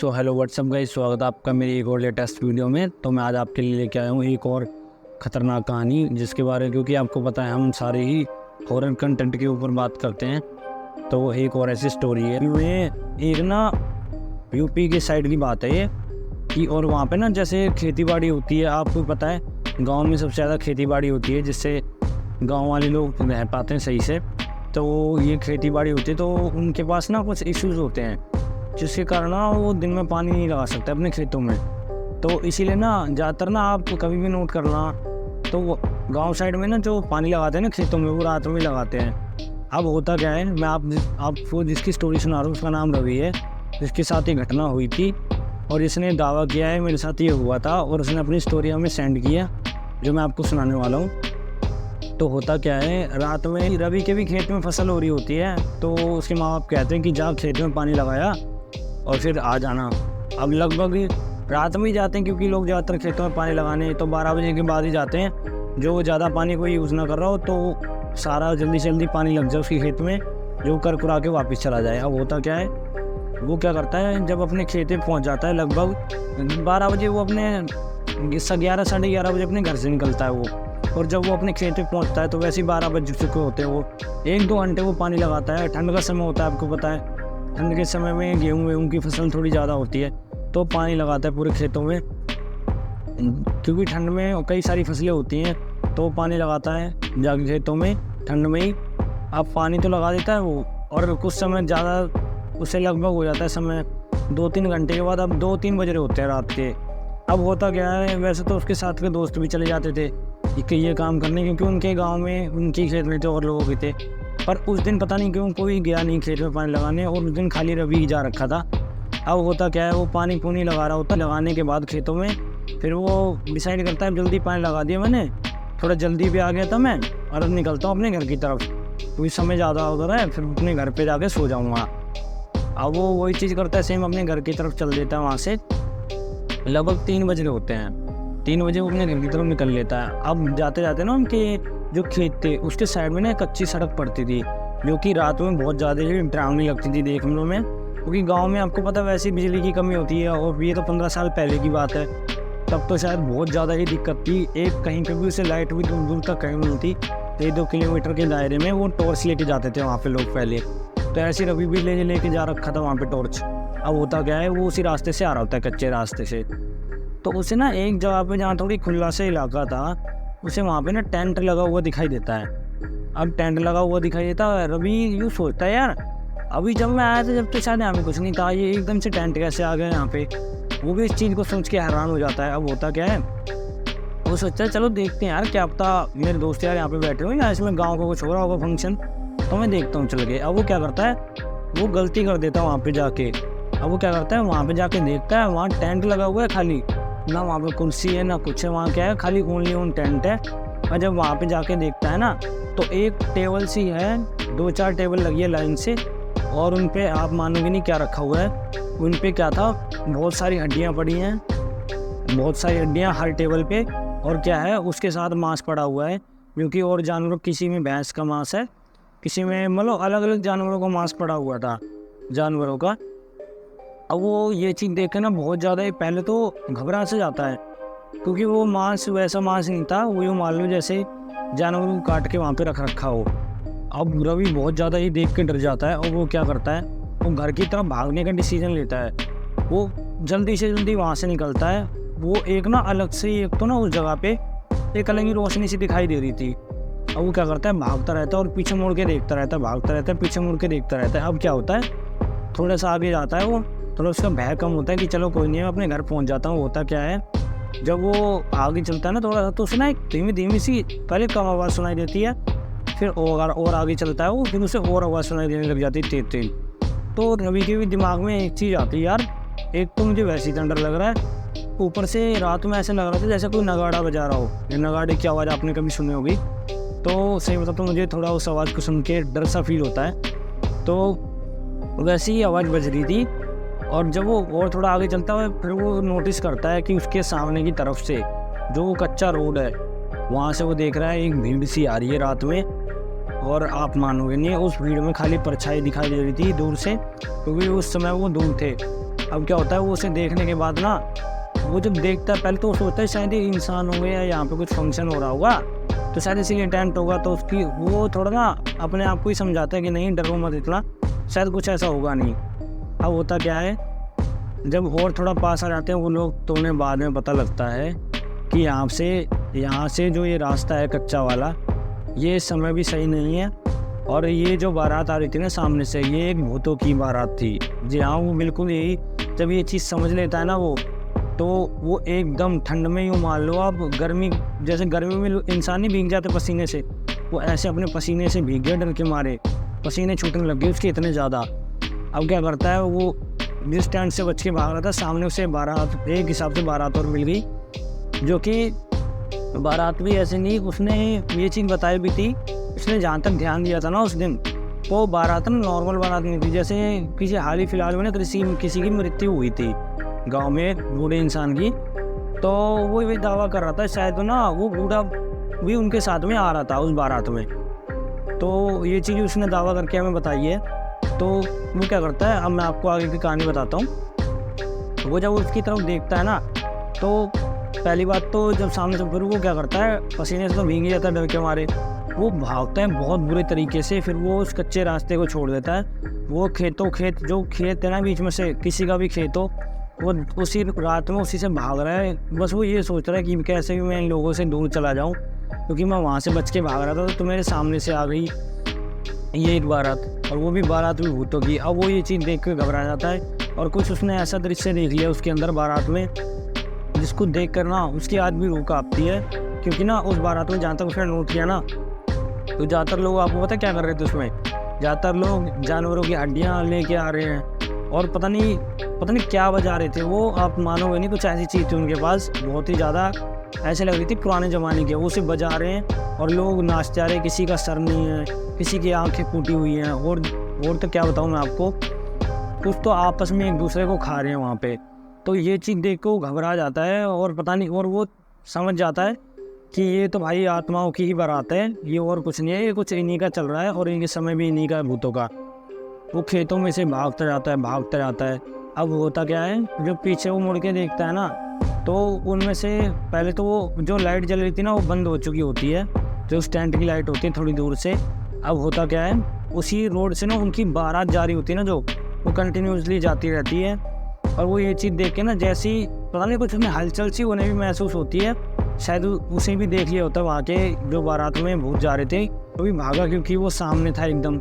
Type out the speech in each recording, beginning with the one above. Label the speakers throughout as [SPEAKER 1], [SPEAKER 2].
[SPEAKER 1] So hello what's up guys, स्वागत है आपका मेरी एक और लेटेस्ट वीडियो में। तो मैं आज आपके लिए लेके आया हूँ एक और ख़तरनाक कहानी, जिसके बारे में क्योंकि आपको पता है हम सारे ही हॉरर कंटेंट के ऊपर बात करते हैं। तो एक और ऐसी स्टोरी है, ये एक ना यूपी के साइड की बात है ये कि और वहाँ पे ना जैसे खेती बाड़ी होती है, आपको पता है गाँव में सबसे ज़्यादा खेती बाड़ी होती है, जिससे गाँव वाले लोग रह पाते हैं सही से। तो ये खेती बाड़ी होती है तो उनके पास ना कुछ इश्यूज़ होते हैं, जिसके कारण ना वो दिन में पानी नहीं लगा सकते अपने खेतों में। तो इसीलिए ना ज़्यादातर ना आप कभी भी नोट करना, तो गांव साइड में ना जो पानी लगाते हैं ना खेतों में, वो रात में लगाते हैं। अब होता क्या है, मैं आपको जिसकी स्टोरी सुना रहा हूँ उसका नाम रवि है, जिसके साथ ये घटना हुई थी और इसने दावा किया है मेरे साथ ये हुआ था, और उसने अपनी स्टोरी हमें सेंड किया जो मैं आपको सुनाने वाला हूँ। तो होता क्या है, रात में रवि के भी खेत में फसल हो रही होती है, तो उसके माँ बाप कहते हैं कि जा खेत में पानी लगाया और फिर आ जाना। अब लगभग रात में ही जाते हैं, क्योंकि लोग ज़्यादातर खेतों में पानी लगाने तो 12 बजे के बाद ही जाते हैं। जो ज़्यादा पानी कोई यूज़ ना कर रहा हो तो सारा जल्दी से जल्दी पानी लग जाए उसके खेत में, जो कर कुरा के वापस चला जाए। अब होता क्या है, वो क्या करता है, जब अपने खेत में पहुँच जाता है लगभग 12 बजे, वो अपने 11 साढ़े 11 बजे अपने घर से निकलता है वो। और जब वो अपने खेत में पहुँचता है तो वैसे ही 12 बज चुके होते हैं। वो 1-2 घंटे वो पानी लगाता है। ठंड का समय होता है, आपको पता है ठंड के समय में गेहूँ की फसल थोड़ी ज़्यादा होती है, तो पानी लगाता है पूरे खेतों में, क्योंकि ठंड में कई सारी फसलें होती हैं, तो पानी लगाता है जाके खेतों में ठंड में ही। अब पानी तो लगा देता है वो, और कुछ समय ज़्यादा उससे लगभग हो जाता है समय 2-3 घंटे के बाद। अब 2-3 बज रहे होते हैं रात के। अब होता क्या है, वैसे तो उसके साथ के दोस्त भी चले जाते थे कि ये काम करने, क्योंकि उनके गाँव में उनके खेत में थे और लोगों के थे। पर उस दिन पता नहीं क्यों कोई गया नहीं खेत में पानी लगाने, और उस दिन खाली रवि ही जा रखा था। अब होता क्या है, वो पानी पूनी लगा रहा होता, लगाने के बाद खेतों में फिर वो डिसाइड करता है जल्दी पानी लगा दिया मैंने, थोड़ा जल्दी भी आ गया था मैं, और अब निकलता हूँ अपने घर की तरफ, क्योंकि समय ज़्यादा हो रहा है, फिर अपने घर पर जाके सो जाऊँगा। अब वो वही चीज़ करता है, सेम अपने घर की तरफ चल देता है। वहाँ से लगभग 3 बज रहे होते हैं, 3 बजे वो अपने घर की तरफ निकल लेता है। अब जाते जाते ना उनके जो खेत थे उसके साइड में ना एक कच्ची सड़क पड़ती थी, जो कि रात में बहुत ज़्यादा ही डरावनी लगती थी देखने में, क्योंकि गांव में आपको पता वैसे बिजली की कमी होती है, और ये तो 15 साल पहले की बात है, तब तो शायद बहुत ज़्यादा ही दिक्कत थी। एक कहीं पर भी उसे लाइट भी दूर दूर तक कहीं नहीं होती, 1-2 किलोमीटर के दायरे में वो टॉर्च लेके जाते थे वहाँ पर लोग पहले। तो ऐसे रवि भी लेके जा रखा था वहाँ पर टॉर्च। अब होता क्या है, वो उसी रास्ते से आ रहा होता है, कच्चे रास्ते से। तो उसे ना एक जगह पे जहाँ थोड़ी खुला सा इलाका था, उसे वहाँ पे ना टेंट लगा हुआ दिखाई देता है। अब टेंट लगा हुआ दिखाई देता है, रवि यूँ सोचता है यार अभी जब मैं आया था जब तो शायद यहाँ पे कुछ नहीं था, ये एकदम से टेंट कैसे आ गया यहाँ पे। वो भी इस चीज़ को सोच के हैरान हो जाता है। अब होता क्या है, वो सोचता है चलो देखते हैं यार, क्या पता मेरे दोस्त यार यहाँ पे बैठे हो या इसमें गाँव का कुछ हो रहा होगा फंक्शन, तो मैं देखता हूँ चल के। अब वो क्या करता है, वो गलती कर देता है वहाँ पर जाके। अब वो क्या करता है, वहाँ पर जाके देखता है वहाँ टेंट लगा हुआ है खाली, ना वहाँ पे कुर्सी है ना कुछ है, वहाँ क्या है खाली ओनली ऑन टेंट है। और जब वहाँ पे जाके देखता है ना, तो एक टेबल सी है, 2-4 टेबल लगी है लाइन से, और उन पे आप मानोगे नहीं क्या रखा हुआ है। उन पे क्या था, बहुत सारी हड्डियाँ पड़ी हैं, बहुत सारी हड्डियाँ हर टेबल पे, और क्या है उसके साथ मांस पड़ा हुआ है, क्योंकि और जानवरों, किसी में भैंस का मांस है, किसी में मतलब अलग अलग जानवरों का मांस पड़ा हुआ था, जानवरों का। अब वो ये चीज़ देख के ना बहुत ज़्यादा ही पहले तो घबरा से जाता है, क्योंकि वो मांस वैसा मांस नहीं था, वो यूँ मान लो जैसे जानवरों को काट के वहाँ पे रख रखा हो। अब रवि बहुत ज़्यादा ही देख के डर जाता है, और वो क्या करता है, वो घर की तरफ भागने का डिसीजन लेता है। वो जल्दी से जल्दी वहाँ से निकलता है। वो एक ना अलग से, एक तो ना उस जगह पे एक अलग ही रोशनी सी दिखाई दे रही थी। अब वो क्या करता है, भागता रहता है और पीछे मुड़ के देखता रहता है, भागता रहता है पीछे मुड़ के देखता रहता है। अब क्या होता है, थोड़ा सा आगे जाता है वो, थोड़ा उसका भय कम होता है कि चलो कोई नहीं है, मैं अपने घर पहुंच जाता हूँ। होता क्या है, जब वो आगे चलता है ना थोड़ा सा, तो उसे ना एक धीमी धीमी सी पहले कम आवाज़ सुनाई देती है, फिर और आगे चलता है वो, फिर उसे और आवाज़ सुनाई देने लग जाती है तेज तेज। तो रवि के भी दिमाग में एक चीज़ आती है, यार एक तो मुझे वैसे ही डर लग रहा है, ऊपर से रात में ऐसे लग रहा था जैसे कोई नगाड़ा बजा रहा हो। ये नगाड़े की आवाज़ आपने कभी सुनी होगी, तो सही बता तो मुझे थोड़ा उस आवाज़ को सुन के डर सा फील होता है। तो वैसी ही आवाज़ बज रही थी, और जब वो और थोड़ा आगे चलता है, फिर वो नोटिस करता है कि उसके सामने की तरफ से जो वो कच्चा रोड है, वहाँ से वो देख रहा है एक भीड़ सी आ रही है रात में। और आप मानोगे नहीं, उस भीड़ में खाली परछाई दिखाई दे रही थी दूर से, क्योंकि उस समय वो दूर थे। अब क्या होता है, वो उसे देखने के बाद ना, वो जब देखता है पहले तो वो सोचता है शायद ये इंसान होंगे या यहाँ पे कुछ फंक्शन हो रहा होगा, तो शायद इसीलिए टेंट होगा। तो उसकी वो थोड़ा ना अपने आप को ही समझाता है कि नहीं डरो मत इतना, शायद कुछ ऐसा होगा नहीं। अब होता क्या है, जब और थोड़ा पास आ जाते हैं वो लोग, तो उन्हें बाद में पता लगता है कि यहाँ से जो ये रास्ता है कच्चा वाला, ये समय भी सही नहीं है। और ये जो बारात आ रही थी ना सामने से, ये एक भूतों की बारात थी। जी हाँ, वो बिल्कुल यही, जब ये चीज़ समझ लेता है ना वो, तो वो एकदम ठंड में, यूँ मान लो आप गर्मी, जैसे गर्मी में इंसान नहीं भीग जाते पसीने से, वो ऐसे अपने पसीने से भीग गया, डर के मारे पसीने छूटने लग गए उसके इतने ज़्यादा। अब क्या करता है, वो जिस टेंट से बच के भाग रहा था, सामने उसे बारात, एक हिसाब से बारात और मिल गई, जो कि बारात भी ऐसे नहीं, उसने ये चीज़ बताई भी थी, उसने जहाँ तक ध्यान दिया था ना उस दिन, वो बारात ना नॉर्मल बारात नहीं थी। जैसे किसी हाल ही फिलहाल में ना किसी की मृत्यु हुई थी गांव में, एक बूढ़े इंसान की, तो वो ये दावा कर रहा था शायद ना वो बूढ़ा भी उनके साथ में आ रहा था उस बारात में। तो ये चीज़ उसने दावा करके हमें बताई है। तो वो क्या करता है, अब मैं आपको आगे की कहानी बताता हूँ। वो जब उसकी तरफ देखता है ना, तो पहली बात तो जब सामने से, फिर वो क्या करता है, पसीने से तो भीग ही जाता है डर के मारे, वो भागता है बहुत बुरे तरीके से, फिर वो उस कच्चे रास्ते को छोड़ देता है। वो खेत जो खेत है ना बीच में से, किसी का भी खेत हो, वो उसी रात में उसी से भाग रहा है। बस वो ये सोच रहा है कि कैसे भी मैं इन लोगों से दूर चला जाऊं, क्योंकि मैं वहाँ से बच के भाग रहा था तो मेरे सामने से आ गई ये एक बारात, और वो भी बारात भी भूतों की। अब वो ये चीज़ देख कर घबरा जाता है, और कुछ उसने ऐसा दृश्य देख लिया उसके अंदर बारात में, जिसको देख कर ना उसकी आज भी रूह कांपती है। क्योंकि ना उस बारात में जहाँ तक उसने नोट किया ना, तो ज़्यादातर लोग, आपको पता क्या कर रहे थे उसमें, ज़्यादातर लोग जानवरों की हड्डियाँ लेके आ रहे हैं, और पता नहीं क्या बजा रहे थे वो, आप मानोगे नहीं, कुछ ऐसी चीज़ थी उनके पास, बहुत ही ज़्यादा ऐसे लग रही थी पुराने ज़माने के, वो उसे बजा रहे हैं और लोग नाच जा रहे हैं। किसी का सर नहीं है, किसी की आंखें फूटी हुई हैं, और तो क्या बताऊँ मैं आपको, कुछ तो आपस में एक दूसरे को खा रहे हैं वहाँ पे। तो ये चीज़ देख के वो घबरा जाता है, और पता नहीं, और वो समझ जाता है कि ये तो भाई आत्माओं की ही बारात है, ये और कुछ नहीं है, ये कुछ इन्हीं का चल रहा है, और इनके समय भी इन्हीं का है, भूतों का। वो खेतों में से भागता जाता है। अब होता क्या है, जब पीछे वो मुड़ के देखता है ना, तो उनमें से पहले तो वो जो लाइट जल रही थी ना, वो बंद हो चुकी होती है, जो उस टेंट की लाइट होती है थोड़ी दूर से। अब होता क्या है, उसी रोड से ना उनकी बारात जा रही होती है ना, जो वो कंटिन्यूसली जाती रहती है। और वो ये चीज़ देख के ना, जैसी पता नहीं कुछ उसमें हलचल सी उन्हें भी महसूस होती है, शायद उसे भी देख लिया होता है वहाँ के जो बारात में भूत जा रहे थे, तो भी भागा क्योंकि वो सामने था एकदम।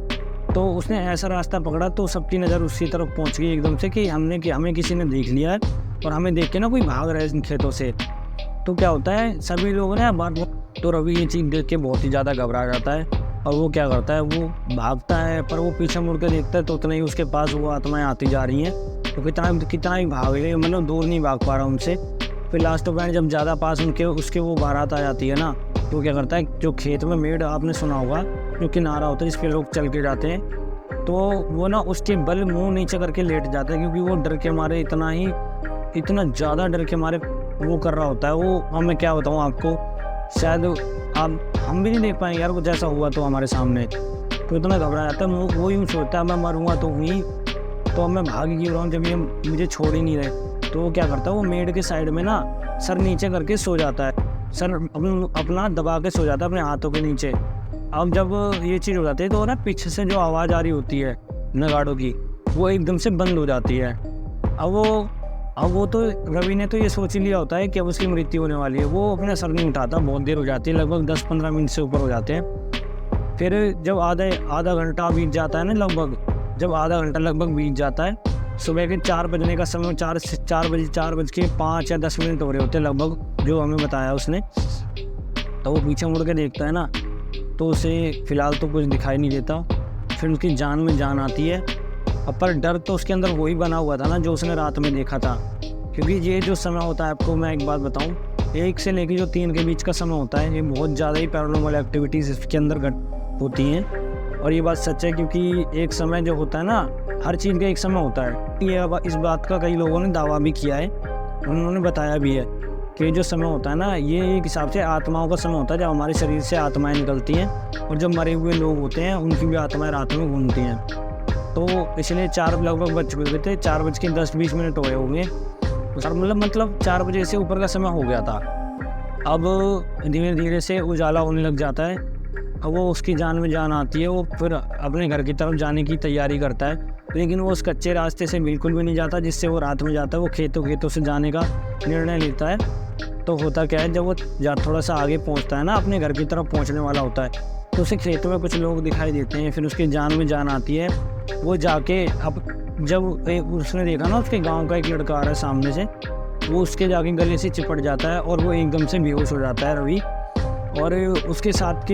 [SPEAKER 1] तो उसने ऐसा रास्ता पकड़ा, तो सबकी नज़र उसी तरफ पहुँच गई एकदम से कि हमें किसी ने देख लिया है, और हमें देख के ना कोई भाग रहा है इन खेतों से। तो क्या होता है, सभी लोगों ने बात, तो रवि ये चीज़ देख के बहुत ही ज़्यादा घबरा जाता है, और वो क्या करता है, वो भागता है, पर वो पीछे मुड़ के देखता है तो उतना ही उसके पास वो आत्माएँ आती जा रही हैं। तो कितना ही भाग रहे, मतलब दूर नहीं भाग पा रहा उनसे। फिर लास्ट ऑफ एंड जब ज़्यादा पास उसके वो बारात आ जाती है ना, तो क्या करता है, जो खेत में मेड़ आपने सुना होगा, जो किनारा होता है जिस पे लोग चल के जाते हैं, तो वो ना उसके बल मुंह नीचे करके लेट जाता है, क्योंकि वो डर के मारे इतना ज़्यादा डर के मारे वो कर रहा होता है। वो मैं क्या बताऊँ आपको, शायद हम भी नहीं देख पाएंगे यार, वो जैसा हुआ तो हमारे सामने, तो इतना घबरा जाता है। वो यूँ सोचता है मैं मरूँगा तो हुई, तो अब मैं भाग ही क्यों रहा हूँ जब ये मुझे छोड़ ही नहीं रहे। तो वो क्या करता है, वो मेड़ के साइड में ना सर नीचे करके सो जाता है, सर अपना दबा के सो जाता है अपने हाथों के नीचे। अब जब ये चीज़ हो जाती है, तो ना पीछे से जो आवाज़ आ रही होती है नगाड़ों की, वो एकदम से बंद हो जाती है। अब वो तो रवि ने तो ये सोच ही लिया होता है कि अब उसकी मृत्यु होने वाली है। वो अपना सर नहीं उठाता, बहुत देर हो जाती है, लगभग 10-15 मिनट से ऊपर हो जाते हैं। फिर जब आधा घंटा बीत जाता है ना, जब आधा घंटा लगभग बीत जाता है, सुबह के 4 बजने का समय, 4:05 या 10 मिनट हो रहे होते हैं लगभग, जो हमें बताया उसने। तो वो पीछे मुड़ के देखता है ना, तो उसे फ़िलहाल तो कुछ दिखाई नहीं देता। फिर उसकी जान में जान आती है, पर डर तो उसके अंदर वही बना हुआ था ना जो उसने रात में देखा था। क्योंकि ये जो समय होता है, आपको मैं एक बात बताऊं, 1 से लेकर जो 3 के बीच का समय होता है, ये बहुत ज़्यादा ही पैरानॉर्मल एक्टिविटीज़ इसके अंदर होती हैं। और ये बात सच है, क्योंकि एक समय जो होता है ना, हर चीज़ का एक समय होता है। ये इस बात का कई लोगों ने दावा भी किया है, उन्होंने बताया भी है कि जो समय होता है ना, ये एक हिसाब से आत्माओं का समय होता है, जब हमारे शरीर से आत्माएं निकलती हैं, और जब मरे हुए लोग होते हैं उनकी भी आत्माएं रात में घूमती हैं। तो इसलिए 4 लगभग बज चुके थे, 4:10-20 हो गए होंगे सर, मतलब 4 बजे से ऊपर का समय हो गया था। अब धीरे धीरे से उजाला होने लग जाता है। अब वो उसकी जान में जान आती है, वो फिर अपने घर की तरफ जाने की तैयारी करता है, लेकिन वो उस कच्चे रास्ते से बिल्कुल भी नहीं जाता जिससे वो रात में जाता है। वो खेतों से जाने का निर्णय लेता है। तो होता क्या है, जब वो थोड़ा सा आगे पहुंचता है ना, अपने घर की तरफ पहुंचने वाला होता है, तो उसे खेतों में कुछ लोग दिखाई देते हैं। फिर उसकी जान में जान आती है। वो जाके अब जब उसने देखा ना उसके गाँव का एक लड़का आ रहा है सामने से, वो उसके जाके गले से चिपट जाता है और वो एकदम से बेहोश हो जाता है रवि। और उसके साथ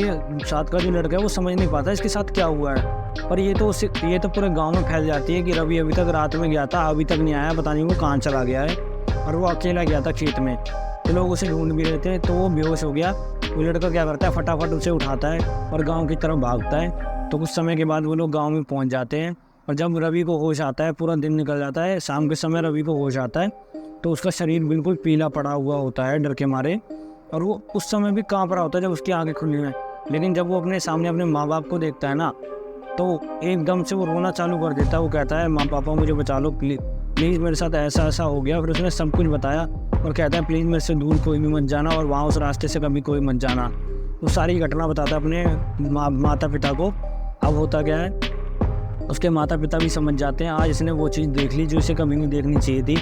[SPEAKER 1] का जो लड़का है वो समझ नहीं पाता इसके साथ क्या हुआ है। पर ये तो पूरे गांव में फैल जाती है कि रवि अभी तक रात में गया था, अभी तक नहीं आया, पता नहीं वो कहाँ चला गया है, और वो अकेला गया था खेत में। तो लोग उसे ढूंढ भी रहे थे। तो वो बेहोश हो गया। वो लड़का क्या करता है, फटाफट उसे उठाता है और गाँव की तरफ भागता है। तो कुछ समय के बाद वो लोग गाँव में पहुँच जाते हैं। और जब रवि को होश आता है, पूरा दिन निकल जाता है, शाम के समय रवि को होश आता है, तो उसका शरीर बिल्कुल पीला पड़ा हुआ होता है डर के मारे, और वो उस समय भी काँप रहा होता है जब उसकी आंखें खुली हैं। लेकिन जब वो अपने सामने अपने माँ बाप को देखता है ना, तो एकदम से वो रोना चालू कर देता है। वो कहता है, माँ पापा मुझे बचा लो प्लीज़, मेरे साथ ऐसा हो गया। फिर उसने सब कुछ बताया और कहता है, प्लीज़ मेरे से दूर कोई भी मत जाना और वहाँ उस रास्ते से कभी कोई मत जाना। वो सारी घटना बताता है अपने माता पिता को। अब होता क्या है, उसके माता पिता भी समझ जाते हैं आज इसने वो चीज़ देख ली जो इसे कभी नहीं देखनी चाहिए थी।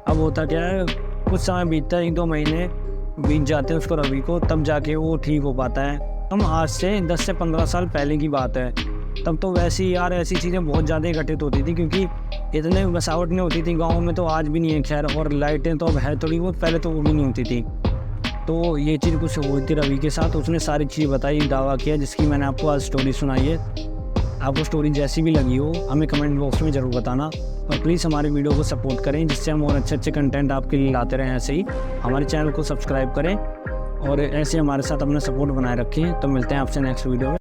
[SPEAKER 1] अब होता क्या है, कुछ समय बीतता है, 1-2 महीने बीत जाते हैं उसको रवि को, तब जाके वो ठीक हो पाता है। हम आज से 10 से 15 साल पहले की बात है। तब तो वैसे ही यार ऐसी चीज़ें बहुत ज़्यादा घटित होती थी, क्योंकि इतने बसावट नहीं होती थी गाँव में, तो आज भी नहीं है खैर, और लाइटें तो अब है थोड़ी बहुत, पहले तो वो भी नहीं होती थी। तो ये चीज़ कुछ हुई थी रवि के साथ। उसने सारी चीज़ बताई, दावा किया, जिसकी मैंने आपको आज स्टोरी सुनाई है। आपको स्टोरी जैसी भी लगी हो हमें कमेंट बॉक्स में ज़रूर बताना, और प्लीज़ हमारे वीडियो को सपोर्ट करें, जिससे हम और अच्छे कंटेंट आपके लिए लाते रहें। ऐसे ही हमारे चैनल को सब्सक्राइब करें और ऐसे हमारे साथ अपना सपोर्ट बनाए रखें। तो मिलते हैं आपसे नेक्स्ट वीडियो में।